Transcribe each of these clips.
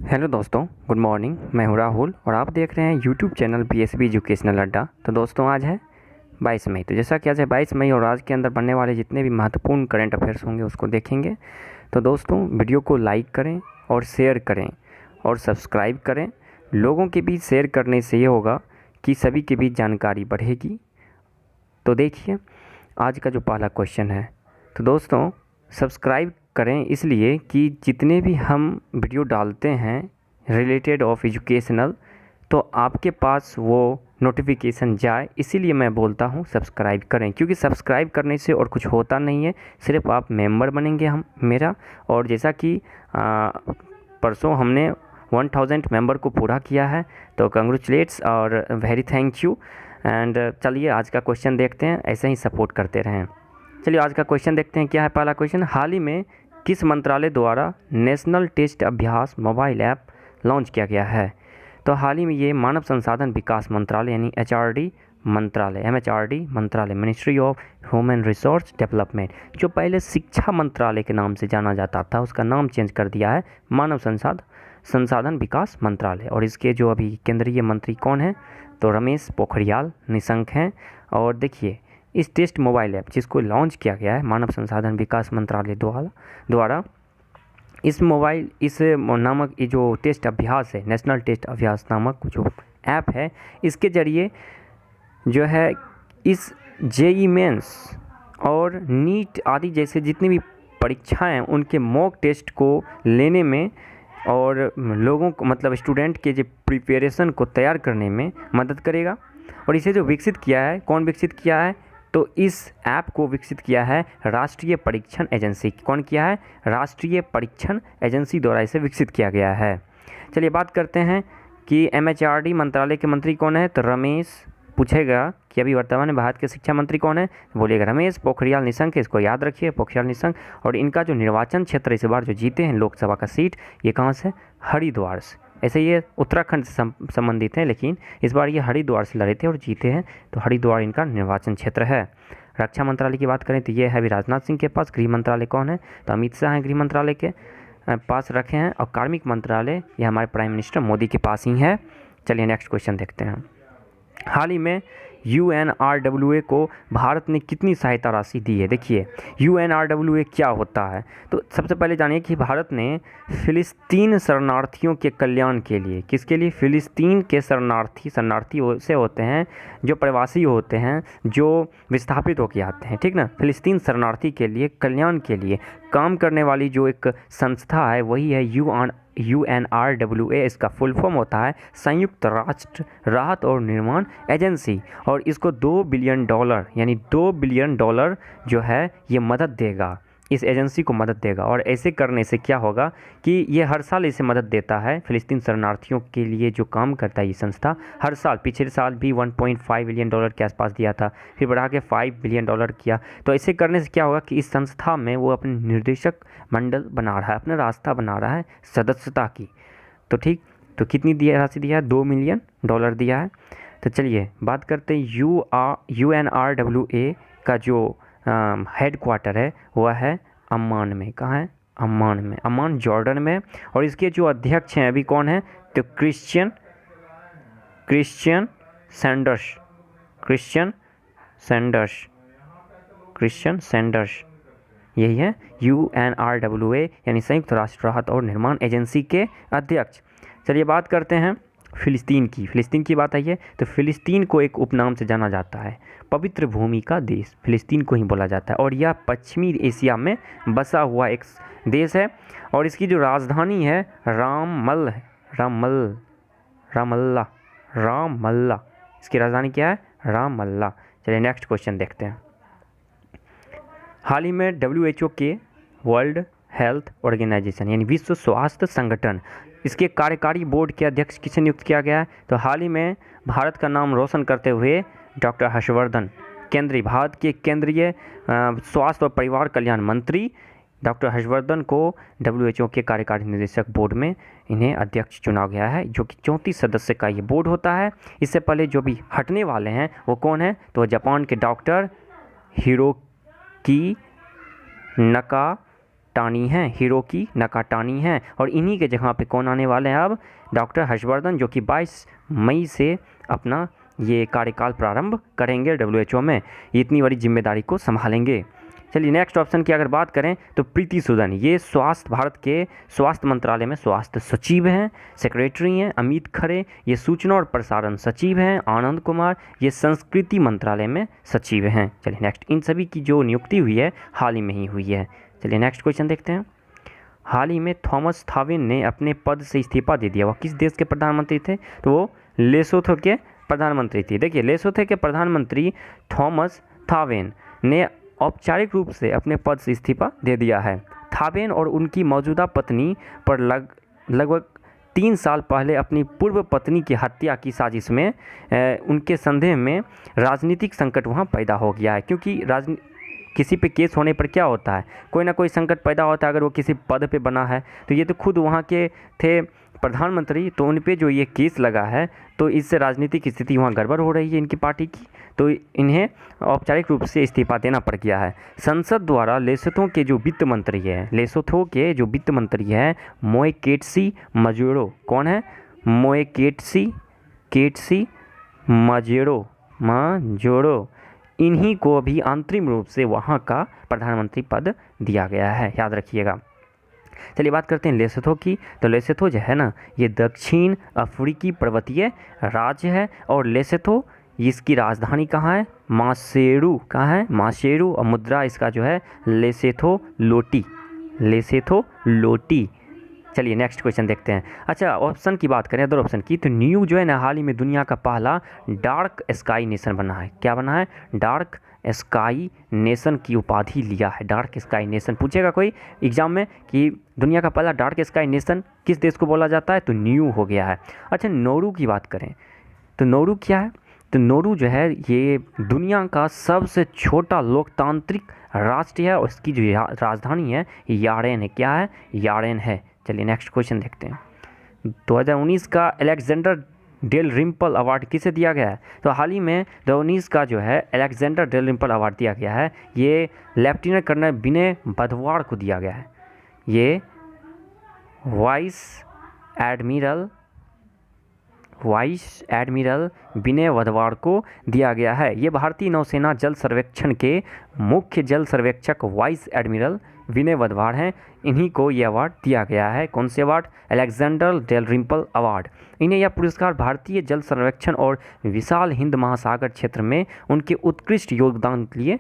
Hello दोस्तों, good morning. मैं हूं राहुल और आप देख रहे हैं यूट्यूब चैनल बीएसबी एजुकेशनल अड्डा। तो दोस्तों आज है 22 मई। तो जैसा कि आज है 22 मई और आज के अंदर बनने वाले जितने भी महत्वपूर्ण करंट अफेयर्स होंगे उसको देखेंगे। तो दोस्तों वीडियो को लाइक करें और शेयर करें और सब्सक्राइब करें। लोगों के बीच शेयर करने से ये होगा कि सभी के बीच जानकारी बढ़ेगी। तो देखिए आज का जो पहला क्वेश्चन है, तो दोस्तों सब्सक्राइब करें इसलिए कि जितने भी हम वीडियो डालते हैं रिलेटेड ऑफ एजुकेशनल, तो आपके पास वो नोटिफिकेशन जाए, इसीलिए मैं बोलता हूँ सब्सक्राइब करें। क्योंकि सब्सक्राइब करने से और कुछ होता नहीं है, सिर्फ आप मेंबर बनेंगे हम मेरा। और जैसा कि परसों हमने 1000 मेंबर को पूरा किया है, तो कंग्रेचुलेट्स और वेरी थैंक यू। एंड चलिए आज का क्वेश्चन देखते हैं, ऐसे ही सपोर्ट करते रहें। चलिए आज का क्वेश्चन देखते हैं। क्या है पहला क्वेश्चन, हाल ही में किस मंत्रालय द्वारा नेशनल टेस्ट अभ्यास मोबाइल ऐप लॉन्च किया गया है? तो हाल ही में ये मानव संसाधन विकास मंत्रालय यानी एचआरडी मंत्रालय, एमएचआरडी मंत्रालय, ministry of human resource development, जो पहले शिक्षा मंत्रालय के नाम से जाना जाता था, उसका नाम चेंज कर दिया है मानव संसाधन विकास मंत्रालय। और इसके जो अभी केंद्रीय मंत्री कौन है, तो रमेश पोखरियाल निशंक हैं। और देखिए इस टेस्ट मोबाइल ऐप जिसको लॉन्च किया गया है मानव संसाधन विकास मंत्रालय द्वारा इस नामक ये जो टेस्ट अभ्यास है, नेशनल टेस्ट अभ्यास नामक जो ऐप है, इसके ज़रिए जो है इस जेई मेंस और नीट आदि जैसे जितनी भी परीक्षाएं हैं उनके मॉक टेस्ट को लेने में और लोगों को मतलब स्टूडेंट के जो प्रिपरेशन को तैयार करने में मदद करेगा। और इसे जो विकसित किया है, कौन विकसित किया है, तो इस ऐप को विकसित किया है राष्ट्रीय परीक्षण एजेंसी। कौन किया है? राष्ट्रीय परीक्षण एजेंसी द्वारा इसे विकसित किया गया है। चलिए बात करते हैं कि एमएचआरडी मंत्रालय के मंत्री कौन है, तो रमेश, पूछेगा कि अभी वर्तमान में भारत के शिक्षा मंत्री कौन है, बोलिएगा रमेश पोखरियाल निशंक, इसको याद रखिए, पोखरियाल निशंक। और इनका जो निर्वाचन क्षेत्र इस बार जो जीते हैं लोकसभा का सीट, ये कहाँ से? हरिद्वार से। ऐसे ये उत्तराखंड से संबंधित हैं, लेकिन इस बार ये हरिद्वार से लड़े थे और जीते हैं, तो हरिद्वार इनका निर्वाचन क्षेत्र है। रक्षा मंत्रालय की बात करें तो ये है अभी राजनाथ सिंह के पास। गृह मंत्रालय कौन है, तो अमित शाह हैं गृह मंत्रालय के पास रखे हैं। और कार्मिक मंत्रालय ये हमारे प्राइम मिनिस्टर मोदी के पास ही है। चलिए नेक्स्ट क्वेश्चन देखते हैं। हाल ही में UNRWA को भारत ने कितनी सहायता राशि दी है? देखिए UNRWA क्या होता है, तो सबसे पहले जानिए कि भारत ने फ़िलिस्तीन शरणार्थियों के कल्याण के लिए, किसके लिए? फ़िलिस्तीन के शरणार्थी से होते हैं जो प्रवासी होते हैं, जो विस्थापित होकर आते हैं, ठीक ना। फ़िलिस्तीन शरणार्थी के लिए कल्याण के लिए काम करने वाली जो एक संस्था है वही है UNRWA। इसका फुल फॉर्म होता है संयुक्त राष्ट्र राहत और निर्माण एजेंसी। और इसको $2 बिलियन यानी $2 बिलियन जो है ये मदद देगा, इस एजेंसी को मदद देगा। और ऐसे करने से क्या होगा कि ये हर साल इसे मदद देता है, फ़िलिस्तीन शरणार्थियों के लिए जो काम करता है ये संस्था हर साल। पिछले साल भी $1.5 बिलियन के आसपास दिया था, फिर बढ़ा के $5 बिलियन किया। तो ऐसे करने से क्या होगा कि इस संस्था में वो अपने निर्देशक मंडल बना रहा है, अपना रास्ता बना रहा है सदस्यता की। तो ठीक, तो कितनी राशि दिया है? $2 मिलियन दिया है। तो चलिए बात करते हैं UNRWA का जो हेड क्वार्टर है वह है अम्मान में। कहाँ है? अम्मान में, अम्मान जॉर्डन में। और इसके जो अध्यक्ष हैं अभी कौन है, तो क्रिश्चियन सैंडर्स यही है UNRWA यानी संयुक्त राष्ट्र राहत और निर्माण एजेंसी के अध्यक्ष। चलिए बात करते हैं फ़िलिस्तीन की बात आई है, तो फ़िलिस्तीन को एक उपनाम से जाना जाता है, पवित्र भूमि का देश, फ़िलिस्तीन को ही बोला जाता है। और यह पश्चिमी एशिया में बसा हुआ एक देश है। और इसकी जो राजधानी है रामल्ला। इसकी राजधानी क्या है? रामल्ला। चलिए नेक्स्ट क्वेश्चन देखते हैं। हाल ही में WHO के वर्ल्ड हेल्थ ऑर्गेनाइजेशन यानी विश्व स्वास्थ्य संगठन, इसके कार्यकारी बोर्ड के अध्यक्ष किसे नियुक्त किया गया है? तो हाल ही में भारत का नाम रोशन करते हुए डॉक्टर हर्षवर्धन, भारत के केंद्रीय स्वास्थ्य और परिवार कल्याण मंत्री डॉक्टर हर्षवर्धन को WHO के कार्यकारी निदेशक बोर्ड में इन्हें अध्यक्ष चुना गया है, जो कि 34 सदस्य का ये बोर्ड होता है। इससे पहले जो भी हटने वाले हैं वो कौन है, तो जापान के डॉक्टर हिरोकी नकाटानी हैं, हिरोकी नकाटानी हैं, और इन्हीं के जगह पे कौन आने वाले हैं अब? डॉक्टर हर्षवर्धन, जो कि 22 मई से अपना ये कार्यकाल प्रारंभ करेंगे WHO में, इतनी बड़ी जिम्मेदारी को संभालेंगे। चलिए नेक्स्ट ऑप्शन की अगर बात करें तो प्रीति सूदन, ये भारत के स्वास्थ्य मंत्रालय में स्वास्थ्य सचिव हैं, सेक्रेटरी हैं। अमित खरे, ये सूचना और प्रसारण सचिव हैं। आनंद कुमार, ये संस्कृति मंत्रालय में सचिव हैं। चलिए नेक्स्ट, इन सभी की जो नियुक्ति हुई है हाल ही में ही हुई है। चलिए नेक्स्ट क्वेश्चन देखते हैं। हाल ही में थॉमस थावेन ने अपने पद से इस्तीफा दे दिया। वह किस देश के प्रधानमंत्री थे? तो वो लेसोथो के प्रधानमंत्री थे। देखिए, लेसोथो के प्रधानमंत्री थॉमस थावेन ने औपचारिक रूप से अपने पद से इस्तीफा दे दिया है। थावेन और उनकी मौजूदा पत्नी पर लगभग 3 साल पहले अपनी पूर्व पत्नी की हत्या की साजिश में उनके संदेह में राजनीतिक संकट वहाँ पैदा हो गया है। क्योंकि किसी पे केस होने पर क्या होता है, कोई ना कोई संकट पैदा होता है। अगर वो किसी पद पे बना है तो ये तो खुद वहाँ के थे प्रधानमंत्री, तो उन पे जो ये केस लगा है तो इससे राजनीतिक स्थिति वहाँ गड़बड़ हो रही है इनकी पार्टी की, तो इन्हें औपचारिक रूप से इस्तीफा देना पड़ गया है। संसद द्वारा लेसोथो के जो वित्त मंत्री है मोएकेत्सी मजेरो, कौन है? मोएकेत्सी मजेरो, इन्हीं को भी अंतरिम रूप से वहाँ का प्रधानमंत्री पद दिया गया है, याद रखिएगा। चलिए बात करते हैं लेसोथो की। तो लेसोथो जो है ना, ये दक्षिण अफ्रीकी पर्वतीय राज्य है, और लेसोथो इसकी राजधानी कहाँ है? मासेरू। कहाँ है? मासेरू। और मुद्रा इसका जो है लेसोथो लोटी। चलिए नेक्स्ट क्वेश्चन देखते हैं। अच्छा, ऑप्शन की बात करें, अदर ऑप्शन की, तो न्यू जो है ना हाल ही में दुनिया का पहला डार्क स्काई नेशन बना है। क्या बना है? डार्क स्काई नेशन की उपाधि लिया है। डार्क स्काई नेशन पूछेगा कोई एग्जाम में कि दुनिया का पहला डार्क स्काई नेशन किस देश को बोला जाता है, तो न्यू हो गया है। अच्छा, नौरू की बात करें तो नौरू क्या है? तो नौरू जो है ये दुनिया का सबसे छोटा लोकतांत्रिक राष्ट्र है, और इसकी जो राजधानी है यारेन है। क्या है? यारेन है। चलिए नेक्स्ट क्वेश्चन देखते हैं। 2019 का अलेक्जेंडर डेल रिम्पल अवार्ड किसे दिया गया है? तो हाल ही में 2019 का जो है अलेक्जेंडर डेल रिम्पल अवार्ड दिया गया है, ये लेफ्टिनेंट कर्नल विनय वधवाड़ को दिया गया है। ये वाइस एडमिरल विनय वधवाड़ को दिया गया है। ये भारतीय नौसेना जल सर्वेक्षण के मुख्य जल सर्वेक्षक वाइस एडमिरल विनय वधवाड़ हैं। इन्हीं को ये अवार्ड दिया गया है। कौन से award? Alexander Dalrymple award. इन्हें यह पुरस्कार भारतीय जल सर्वेक्षण और विशाल हिंद महासागर क्षेत्र में उनके उत्कृष्ट योगदान के लिए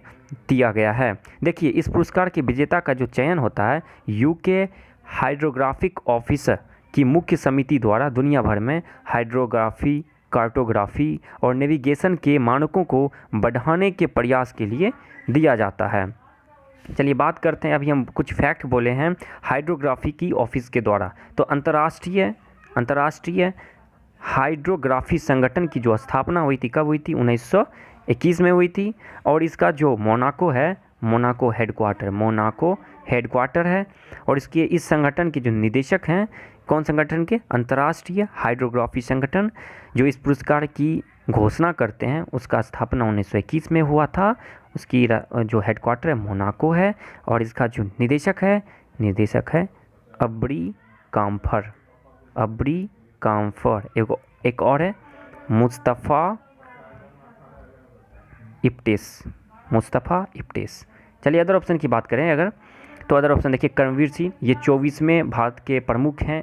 दिया गया है। देखिए, इस पुरस्कार के विजेता का जो चयन होता है यूके हाइड्रोग्राफिक ऑफिसर की मुख्य समिति द्वारा दुनिया भर में हाइड्रोग्राफी, कार्टोग्राफी और नेविगेशन के मानकों को बढ़ाने के प्रयास के लिए दिया जाता है। चलिए बात करते हैं, अभी हम कुछ फैक्ट बोले हैं हाइड्रोग्राफी की ऑफिस के द्वारा। तो अंतर्राष्ट्रीय हाइड्रोग्राफी संगठन की जो स्थापना हुई थी, कब हुई थी? 1921 में हुई थी। और इसका जो मोनाको हेडक्वार्टर है। और इस संगठन के जो निदेशक हैं, कौन संगठन के? अंतर्राष्ट्रीय हाइड्रोग्राफी संगठन। जो इस पुरस्कार की घोषणा करते हैं उसका स्थापना 1921 में हुआ था। उसकी जो हेडक्वार्टर है मोनाको है, और इसका जो निदेशक है अब्री काम्फर। एक और है मुस्तफ़ा इप्टेस। चलिए अदर ऑप्शन की बात करें अगर, तो अदर ऑप्शन देखिए, करमवीर सिंह, ये 24वें भारत के प्रमुख हैं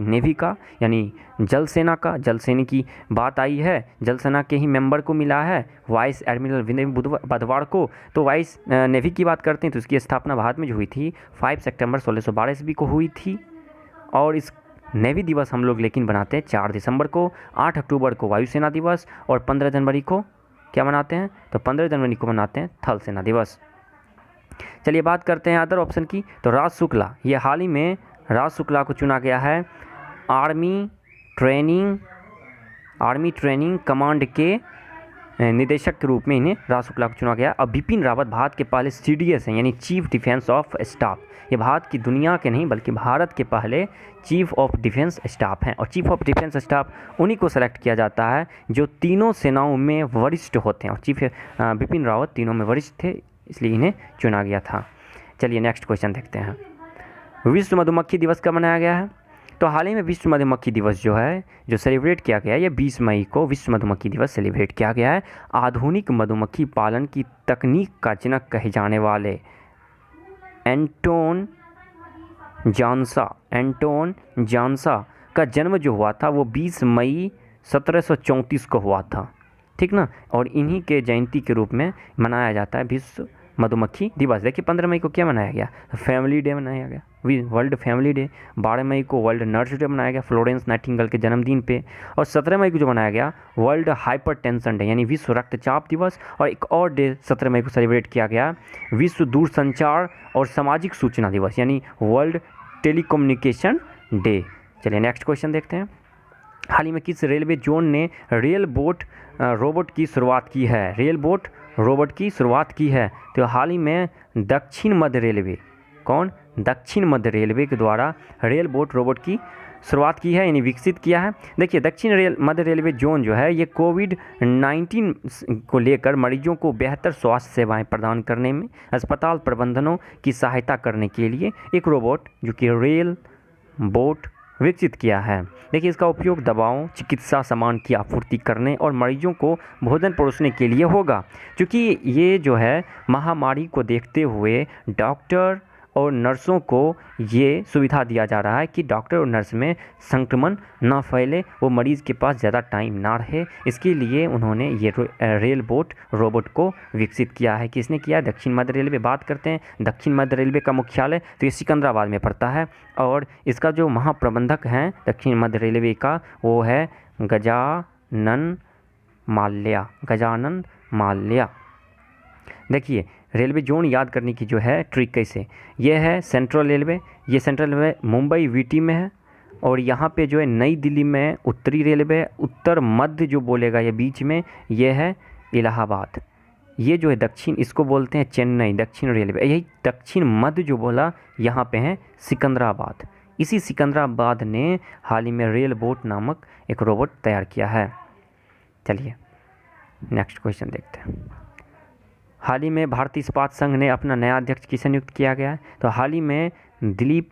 नेवी का, यानी जल सेना का। जल सेना की बात आई है, जल सेना के ही मेंबर को मिला है वाइस एडमिरल विनय वधवाड़ को। तो वाइस नेवी की बात करते हैं तो इसकी स्थापना भारत में जो हुई थी 5 सितंबर 1612 ईस्वी को हुई थी। और इस नेवी दिवस हम लोग लेकिन बनाते हैं 4 दिसंबर को। 8 अक्टूबर को वायुसेना दिवस, और 15 जनवरी को क्या मनाते हैं? तो 15 जनवरी को मनाते हैं थल सेना दिवस। चलिए बात करते हैं अदर ऑप्शन की। तो राज शुक्ला, ये हाल ही में राज शुक्ला को चुना गया है आर्मी ट्रेनिंग कमांड के निदेशक के रूप में इन्हें राज शुक्ला को चुना गया। अब बिपिन रावत भारत के पहले CDS हैं, यानी चीफ डिफेंस ऑफ स्टाफ। ये भारत की दुनिया के नहीं बल्कि भारत के पहले चीफ ऑफ डिफेंस स्टाफ हैं। और चीफ ऑफ डिफेंस स्टाफ उन्हीं को सेलेक्ट किया जाता है जो तीनों सेनाओं में वरिष्ठ होते हैं। और बिपिन रावत तीनों में वरिष्ठ थे, इसलिए इन्हें चुना गया था। चलिए नेक्स्ट क्वेश्चन देखते हैं। विश्व मधुमक्खी दिवस कब मनाया गया है? तो हाल ही में विश्व मधुमक्खी दिवस जो है, जो सेलिब्रेट किया गया है, ये 20 मई को विश्व मधुमक्खी दिवस सेलिब्रेट किया गया है। आधुनिक मधुमक्खी पालन की तकनीक का जनक कहे जाने वाले एंटोन जानसा का जन्म जो हुआ था वो 20 मई 1734 को हुआ था, ठीक ना। और इन्हीं के जयंती के रूप में मनाया जाता है विश्व मधुमक्खी दिवस। देखिए 15 मई को क्या मनाया गया? फैमिली डे मनाया गया, वर्ल्ड फैमिली डे। 12 मई को वर्ल्ड नर्स डे मनाया गया फ्लोरेंस नाइटिंगेल के जन्मदिन पे। और 17 मई को जो मनाया गया वर्ल्ड हाइपरटेंशन डे यानी विश्व रक्तचाप दिवस। और एक और डे 17 मई को सेलिब्रेट किया गया विश्व दूरसंचार और सामाजिक सूचना दिवस यानी वर्ल्ड टेलीकम्युनिकेशन डे। चलिए नेक्स्ट क्वेश्चन देखते हैं। हाल ही में किस रेलवे जोन ने रेल बोट रोबोट की शुरुआत की है? रेल बोट रोबोट की शुरुआत की है तो हाल ही में दक्षिण मध्य रेलवे, कौन? दक्षिण मध्य रेलवे के द्वारा रेल बोट रोबोट की शुरुआत की है यानी विकसित किया है। देखिए दक्षिण मध्य रेलवे जोन जो है ये कोविड-19 को लेकर मरीजों को बेहतर स्वास्थ्य सेवाएं प्रदान करने में अस्पताल प्रबंधनों की सहायता करने के लिए एक रोबोट जो कि रेल बोट विकसित किया है। देखिए इसका उपयोग दवाओं, चिकित्सा सामान की आपूर्ति करने और मरीजों को भोजन परोसने के लिए होगा। क्योंकि ये जो है महामारी को देखते हुए डॉक्टर और नर्सों को ये सुविधा दिया जा रहा है कि डॉक्टर और नर्स में संक्रमण ना फैले, वो मरीज़ के पास ज़्यादा टाइम ना रहे। इसके लिए उन्होंने ये रेल बोट रोबोट को विकसित किया है। किसने किया? दक्षिण मध्य रेलवे। बात करते हैं दक्षिण मध्य रेलवे का मुख्यालय तो ये सिकंदराबाद में पड़ता है और इसका जो महाप्रबंधक हैं दक्षिण मध्य रेलवे का वो है गजानन माल्या। देखिए रेलवे जोन याद करने की जो है ट्रिक कैसे, ये है सेंट्रल रेलवे, ये सेंट्रल रेलवे मुंबई वीटी में है। और यहाँ पे जो है नई दिल्ली में उत्तरी रेलवे, उत्तर मध्य जो बोलेगा ये बीच में, ये है इलाहाबाद। ये जो है दक्षिण, इसको बोलते हैं चेन्नई, दक्षिण रेलवे। यही दक्षिण मध्य जो बोला यहाँ पे है सिकंदराबाद। इसी सिकंदराबाद ने हाल ही में रेल बोट नामक एक रोबोट तैयार किया है। चलिए नेक्स्ट क्वेश्चन देखते हैं। हाल ही में भारतीय इस्पात संघ ने अपना नया अध्यक्ष किसे नियुक्त किया गया है? तो हाल ही में दिलीप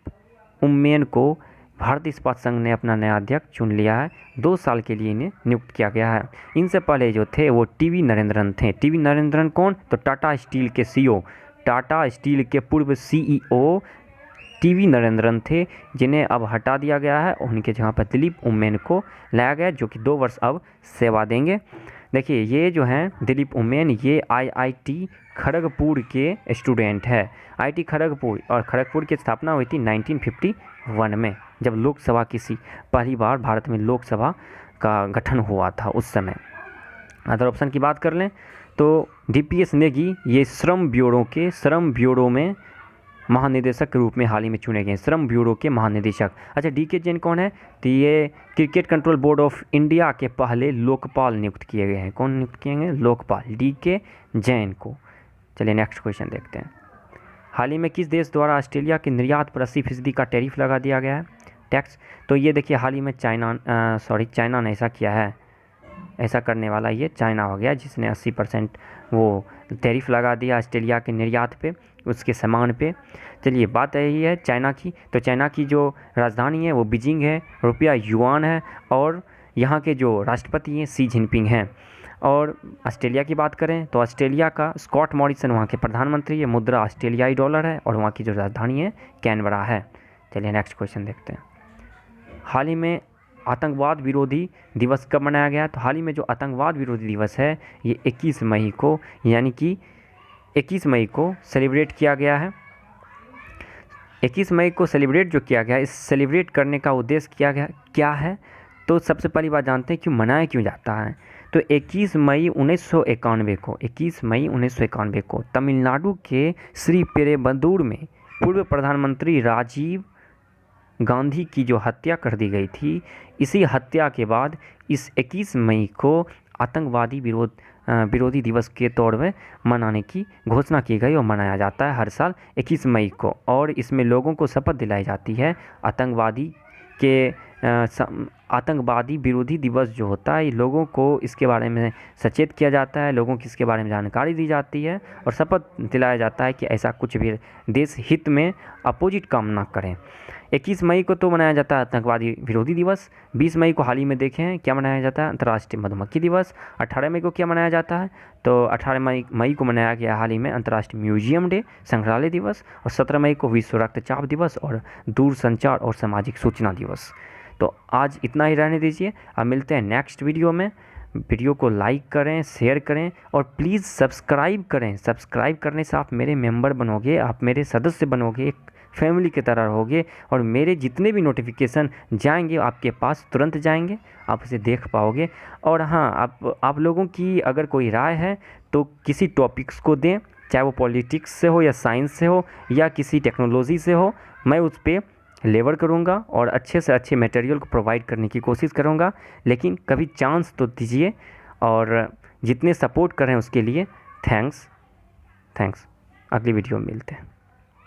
उम्मेन को भारतीय इस्पात संघ ने अपना नया अध्यक्ष चुन लिया है। 2 साल के लिए इन्हें नियुक्त किया गया है। इनसे पहले जो थे वो टीवी नरेंद्रन थे। टीवी नरेंद्रन कौन? तो टाटा स्टील के सीईओ, टाटा स्टील के पूर्व सीईओ टीवी नरेंद्रन थे, जिन्हें अब हटा दिया गया है। उनके जगह पर दिलीप उम्मेन को लाया गया जो कि 2 वर्ष अब सेवा देंगे। देखिए ये जो हैं दिलीप उम्मेन, ये आईआईटी खड़गपुर के स्टूडेंट है। आईआईटी खड़गपुर, और खड़गपुर की स्थापना हुई थी 1951 में, जब लोकसभा पहली बार भारत में लोकसभा का गठन हुआ था उस समय। अदर ऑप्शन की बात कर लें तो डीपीएस नेगी, ये श्रम ब्यूरो में महानिदेशक के रूप में हाल ही में चुने गए, श्रम ब्यूरो के महानिदेशक। अच्छा डीके जैन कौन है? तो ये cricket control board of India के पहले लोकपाल नियुक्त किए गए हैं। कौन नियुक्त किए गए? लोकपाल, डीके जैन को। चलिए नेक्स्ट क्वेश्चन देखते हैं। हाल ही में किस देश द्वारा ऑस्ट्रेलिया के निर्यात पर 80% का टैरिफ लगा दिया गया है, टैक्स? तो ये देखिए हाल ही में चाइना ने ऐसा किया है, ऐसा करने वाला ये चाइना हो गया जिसने 80% वो टैरिफ लगा दिया ऑस्ट्रेलिया के निर्यात पे, उसके सामान पे। चलिए बात यही है चाइना की, तो चाइना की जो राजधानी है वो बीजिंग है, रुपया युआन है और यहाँ के जो राष्ट्रपति हैं शी जिनपिंग हैं। और ऑस्ट्रेलिया की बात करें तो ऑस्ट्रेलिया का स्कॉट मॉरिसन वहाँ के प्रधानमंत्री है, मुद्रा ऑस्ट्रेलियाई डॉलर है और वहाँ की जो राजधानी है कैनबरा है। चलिए नेक्स्ट क्वेश्चन देखते हैं। हाल ही में आतंकवाद विरोधी दिवस कब मनाया गया? तो हाल ही में जो आतंकवाद विरोधी दिवस है ये 21 मई को, यानी कि 21 मई को सेलिब्रेट किया गया है। 21 मई को सेलिब्रेट जो किया गया, इस सेलिब्रेट करने का उद्देश्य क्या है? तो सबसे पहली बात जानते हैं मनाया क्यों जाता है। तो 21 मई 1991 को तमिलनाडु के श्री पेरुम्बदूर में पूर्व प्रधानमंत्री राजीव गांधी की जो हत्या कर दी गई थी, इसी हत्या के बाद इस 21 मई को आतंकवादी विरोधी दिवस के तौर में मनाने की घोषणा की गई और मनाया जाता है हर साल 21 मई को। और इसमें लोगों को शपथ दिलाई जाती है आतंकवादी के आतंकवादी विरोधी दिवस जो होता है, लोगों को इसके बारे में सचेत किया जाता है, लोगों की इसके बारे में जानकारी दी जाती है और शपथ दिलाया जाता है कि ऐसा कुछ भी देश हित में अपोजिट काम ना करें। 21 मई को तो मनाया जाता है आतंकवादी विरोधी दिवस। 20 मई को हाल ही में देखे हैं क्या मनाया जाता है, अंतर्राष्ट्रीय मधुमक्खी दिवस। 18 मई को क्या मनाया जाता है, तो 18 मई को मनाया गया हाल ही में अंतर्राष्ट्रीय म्यूजियम डे, संग्रहालय दिवस। और 17 मई को विश्व रक्तचाप दिवस और दूरसंचार और सामाजिक सूचना दिवस। तो आज इतना ही रहने दीजिए, अब मिलते हैं नेक्स्ट वीडियो में। वीडियो को लाइक करें, शेयर करें और प्लीज़ सब्सक्राइब करें। सब्सक्राइब करने से आप मेरे मेंबर बनोगे, आप मेरे सदस्य बनोगे, एक फैमिली की तरह रहोगे और मेरे जितने भी नोटिफिकेशन जाएंगे आपके पास तुरंत जाएंगे, आप उसे देख पाओगे। और हाँ, आप लोगों की अगर कोई राय है तो किसी टॉपिक्स को दें, चाहे वो पॉलिटिक्स से हो या साइंस से हो या किसी टेक्नोलॉजी से हो, मैं उस पर लेबर करूँगा और अच्छे से अच्छे मटेरियल को प्रोवाइड करने की कोशिश करूँगा। लेकिन कभी चांस तो दीजिए, और जितने सपोर्ट कर रहे हैं उसके लिए थैंक्स। अगली वीडियो में मिलते हैं।